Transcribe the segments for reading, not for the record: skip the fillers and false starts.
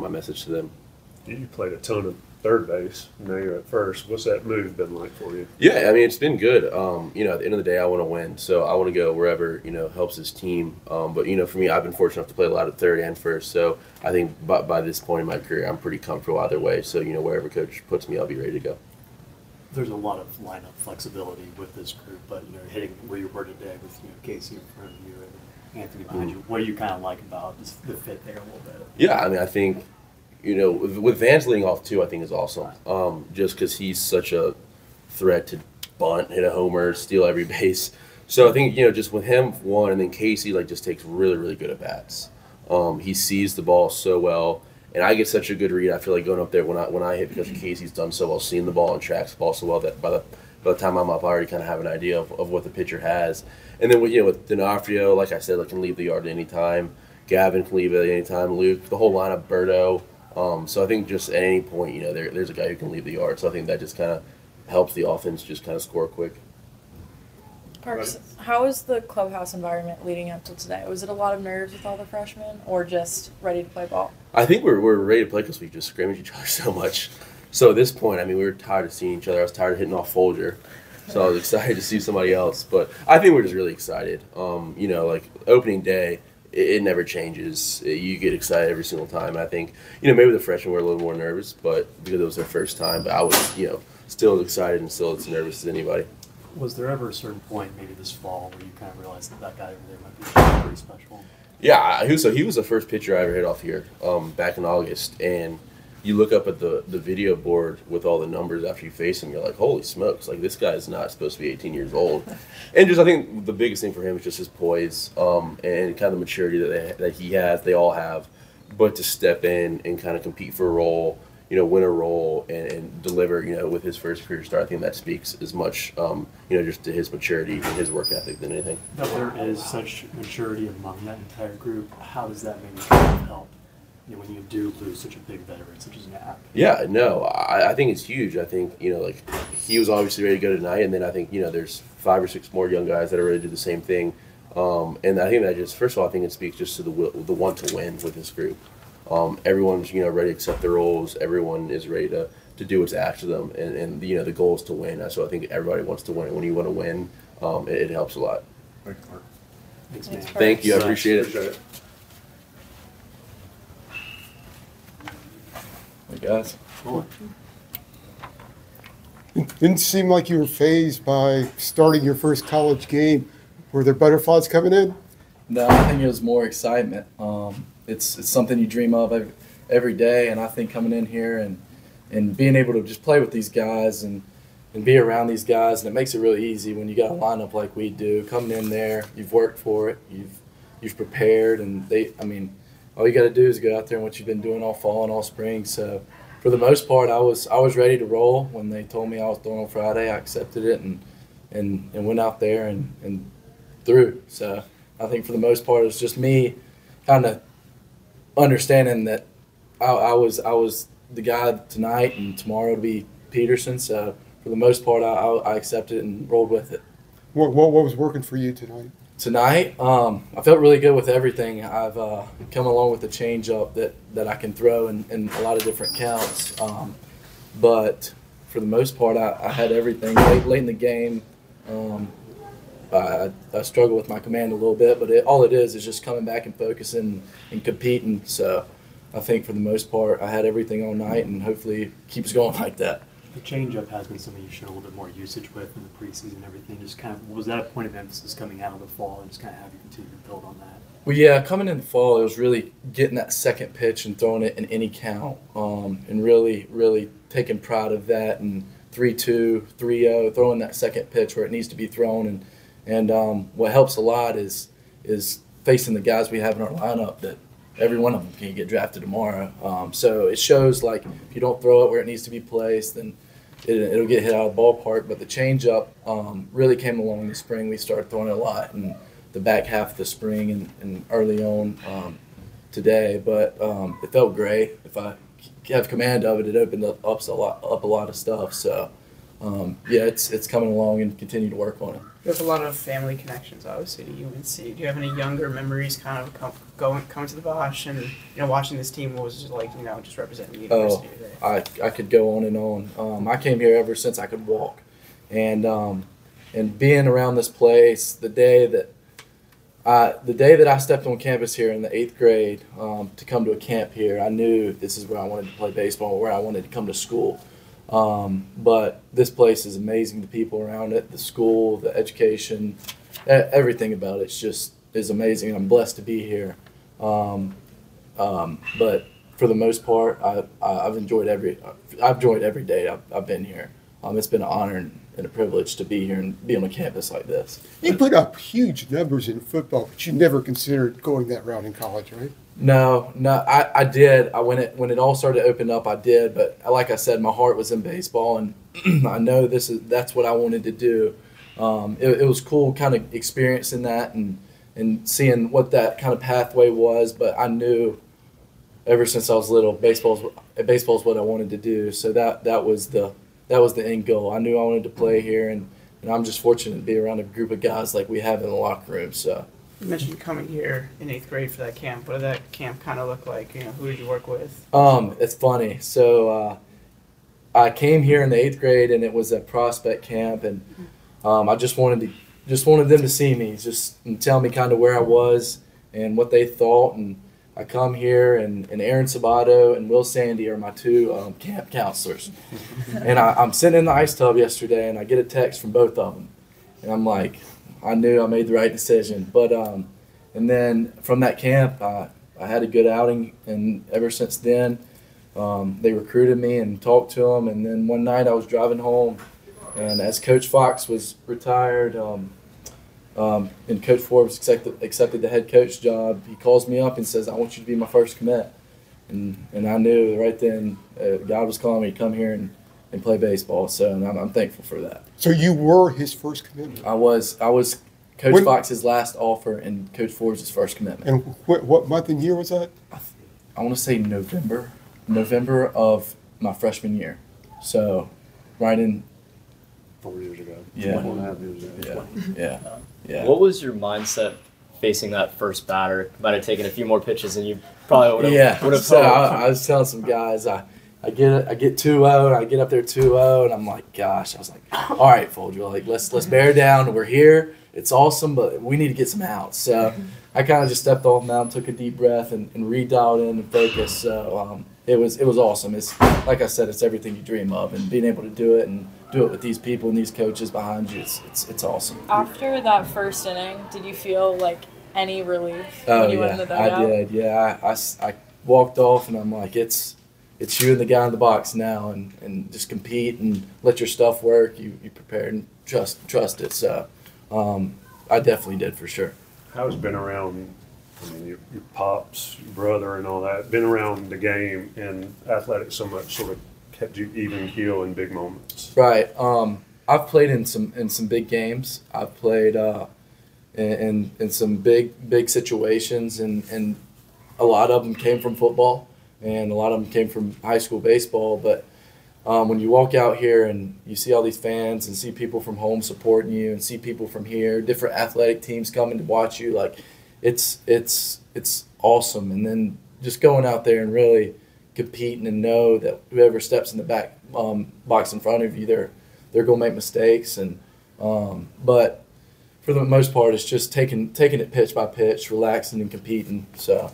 my message to them. You played a ton of third base. Now you're at first. What's that move been like for you? Yeah, I mean, it's been good. You know, at the end of the day, I want to win, so I want to go wherever, you know, helps this team. But, you know, for me, I've been fortunate enough to play a lot of third and first, so I think by this point in my career, I'm pretty comfortable either way. So, you know, wherever coach puts me, I'll be ready to go. There's a lot of lineup flexibility with this group, but, you know, hitting where you were today with, you know, Casey in front of you and Anthony behind you, what do you kind of like about just the fit there a little bit? Yeah, I mean, I think, you know, with Vance leading off too, I think is awesome. Just because he's such a threat to bunt, hit a homer, steal every base. So I think, you know, just with him one, and then Casey like just takes really, really good at bats. He sees the ball so well, and I get such a good read. I feel like going up there when I hit because Casey's done so well, seeing the ball and tracks the ball so well that by the time I'm up, I already kind of have an idea of what the pitcher has. And then with D'Onofrio, like I said, like can leave the yard at any time. Gavin can leave it at any time. Luke, the whole lineup, Berto. So I think just at any point, you know, there's a guy who can leave the yard. So I think that just kind of helps the offense just kind of score quick. Parks, how was the clubhouse environment leading up to today? Was it a lot of nerves with all the freshmen, or just ready to play ball? I think we're ready to play because we just scrimmaged each other so much. So at this point, I mean, we were tired of seeing each other. I was tired of hitting off Folger. So I was excited to see somebody else. But I think we're just really excited. You know, like opening day, it never changes. You get excited every single time. I think, you know, maybe the freshmen were a little more nervous, but because it was their first time. But I was, you know, still as excited and still as nervous as anybody. Was there ever a certain point, maybe this fall, where you kind of realized that guy over there might be pretty special? Yeah, he was the first pitcher I ever hit off here back in August. And you look up at the video board with all the numbers after you face him, you're like, holy smokes, like this guy's not supposed to be 18 years old. And just I think the biggest thing for him is just his poise and kind of the maturity that he has, they all have. But to step in and kind of compete for a role, you know, win a role and deliver, you know, with his first career start, I think that speaks as much, you know, just to his maturity and his work ethic than anything. But there is such maturity among that entire group. How does that maybe kind of help, you know, when you do lose such a big veteran such as Knapp? Yeah, no, I think it's huge. I think, you know, like he was obviously ready to go tonight, and then I think, you know, there's 5 or 6 more young guys that are ready to do the same thing. And I think that just, first of all, I think it speaks just to the want to win with this group. Everyone's, you know, ready to accept their roles. Everyone is ready to do what's asked of them, and you know, the goal is to win. So I think everybody wants to win. When you want to win, it helps a lot. Thanks, Mark. Thanks, man. Thank you. I appreciate it. Hey guys. Cool. It didn't seem like you were fazed by starting your first college game. Were there butterflies coming in? No, I think it was more excitement. It's something you dream of every day, and I think coming in here and being able to just play with these guys and be around these guys, and it makes it really easy when you got a lineup like we do. Coming in there, you've worked for it, you've prepared, and I mean, all you got to do is go out there and what you've been doing all fall and all spring. So for the most part, I was ready to roll. When they told me I was throwing on Friday, I accepted it and went out there and threw. So I think for the most part, it was just me kind of understanding that I was the guy tonight, and tomorrow to be Peterson. So for the most part, I accepted it and rolled with it. What was working for you tonight? Tonight, I felt really good with everything. I've come along with the changeup that I can throw in a lot of different counts. But for the most part, I had everything late in the game. I struggle with my command a little bit, but all it is just coming back and focusing and competing. So I think for the most part, I had everything all night, and hopefully it keeps going like that. The changeup has been something you've shown a little bit more usage with in the preseason and everything. Just kind of, was that a point of emphasis coming out of the fall, and just kind of have you continue to build on that? Well, yeah, coming in the fall, it was really getting that second pitch and throwing it in any count, and really taking pride of that, and 3-2, 3-0, throwing that second pitch where it needs to be thrown. And what helps a lot is facing the guys we have in our lineup that every one of them can get drafted tomorrow. So it shows, like, if you don't throw it where it needs to be placed, then it'll get hit out of the ballpark. But the changeup really came along in the spring. We started throwing it a lot in the back half of the spring and early on today. But it felt great. If I have command of it, it opened up a lot of stuff. So yeah, it's coming along, and continue to work on it. You have a lot of family connections, obviously, to UNC. Do you have any younger memories kind of coming to the Bosch and, watching this team? What was it like, just representing the university today? I could go on and on. I came here ever since I could walk. And being around this place, the day that I stepped on campus here in the 8th grade to come to a camp here, I knew this is where I wanted to play baseball, where I wanted to come to school. But this place is amazing. The people around it, the school, the education, everything about it is amazing. I'm blessed to be here. But for the most part, I've enjoyed every day I've been here. It's been an honor and a privilege to be here and be on a campus like this. You put up huge numbers in football, but you never considered going that route in college, right? No, I did. When it all started to open up, I did. But like I said, my heart was in baseball, and I know that's what I wanted to do. It was cool, kind of experiencing that and seeing what that kind of pathway was. But I knew ever since I was little, baseball's what I wanted to do. So that was the end goal. I knew I wanted to play here, and I'm just fortunate to be around a group of guys like we have in the locker room. So. You mentioned coming here in 8th grade for that camp. What did that camp kind of look like? Who did you work with? It's funny. So I came here in the 8th grade, and it was a prospect camp, and I just wanted them to see me, and tell me kind of where I was and what they thought. And I come here, and Aaron Sabato and Will Sandy are my two camp counselors. And I'm sitting in the ice tub yesterday, and I get a text from both of them, and I'm like, I knew I made the right decision. But and then from that camp, I had a good outing, and ever since then, they recruited me and talked to them. And then one night I was driving home, and as Coach Fox was retired, and Coach Forbes accepted the head coach job, he calls me up and says, "I want you to be my first commit." And I knew right then God was calling me to come here and play baseball. So and I'm thankful for that. So you were his first commitment? I was Coach Fox's last offer and Coach Forbes' first commitment. And what month and year was that? I want to say November of my freshman year. So right in 4 years ago. Yeah. 1.5 years ago. Yeah. What was your mindset facing that first batter? Might have taken a few more pitches and you probably would have So I was telling some guys I get 2-0 and I get up there 2-0 and I'm like, gosh, I was like, all right, Folger, like let's bear down. We're here. It's awesome, but we need to get some outs. So I kind of just stepped off the mound, took a deep breath, and re-dialed in and focused. So it was awesome. It's like I said, it's everything you dream of, and being able to do it and do it with these people and these coaches behind you, it's awesome. After that first inning, did you feel like any relief Oh when you went in the dugout? I did. Yeah, I walked off and I'm like, it's you and the guy in the box now, and just compete and let your stuff work. You prepare and trust it. So I definitely did for sure. How's been around, your pops, your brother and all that, been around the game and athletics so much sort of kept you even keel in big moments? Right. I've played in some big games. I've played in some big situations, and a lot of them came from football, and a lot of them came from high school baseball. But when you walk out here and you see all these fans and see people from home supporting you and see people from here, different athletic teams coming to watch you, like it's awesome. And then just going out there and really competing and know that whoever steps in the back box in front of you, they're going to make mistakes. And but for the most part, it's just taking it pitch by pitch, relaxing and competing. So.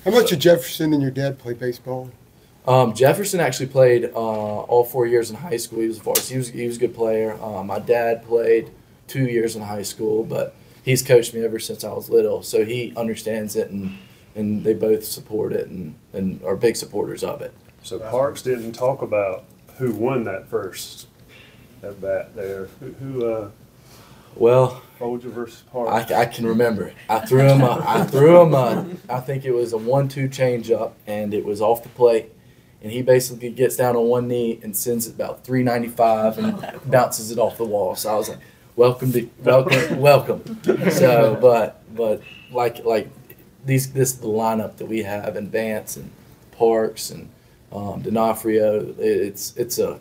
How much did Jefferson and your dad play baseball? Jefferson actually played all 4 years in high school. He was varsity. He was a good player. My dad played 2 years in high school, but he's coached me ever since I was little, so he understands it, and they both support it and are big supporters of it. So Parks didn't talk about who won that first at bat there. Who Well, Folger versus Parks? I can remember it. I threw him I think it was a 1-2 changeup, and it was off the plate. And he basically gets down on one knee and sends it about 395 and bounces it off the wall. So I was like, welcome. So, but like this the lineup that we have in Vance and Parks and D'Onofrio, it's a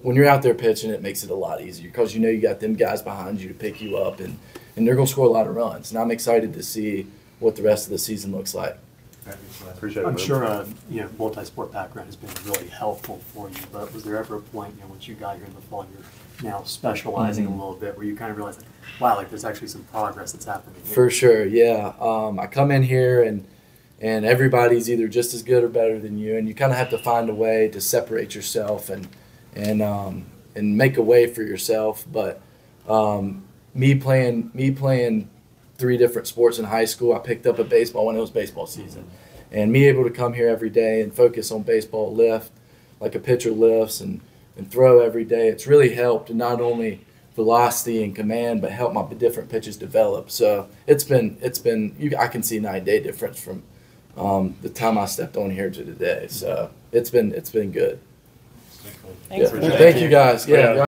when you're out there pitching, it makes it a lot easier because you got them guys behind you to pick you up, and they're going to score a lot of runs. And I'm excited to see what the rest of the season looks like. Appreciate it. I'm man. sure multi-sport background has been really helpful for you, but was there ever a point, once you got here in the fall, you're now specializing a little bit, where you kind of realized, like, wow, like there's actually some progress that's happening here? For sure, yeah. I come in here and everybody's either just as good or better than you, and you kind of have to find a way to separate yourself and make a way for yourself. But me playing 3 different sports in high school, I picked up a baseball when it was baseball season, and me able to come here every day and focus on baseball, lift like a pitcher lifts, and throw every day. It's really helped not only velocity and command, but help my different pitches develop. So it's been I can see night and day difference from the time I stepped on here to today. So it's been good. Thanks Yeah. for Thank you guys. Yeah.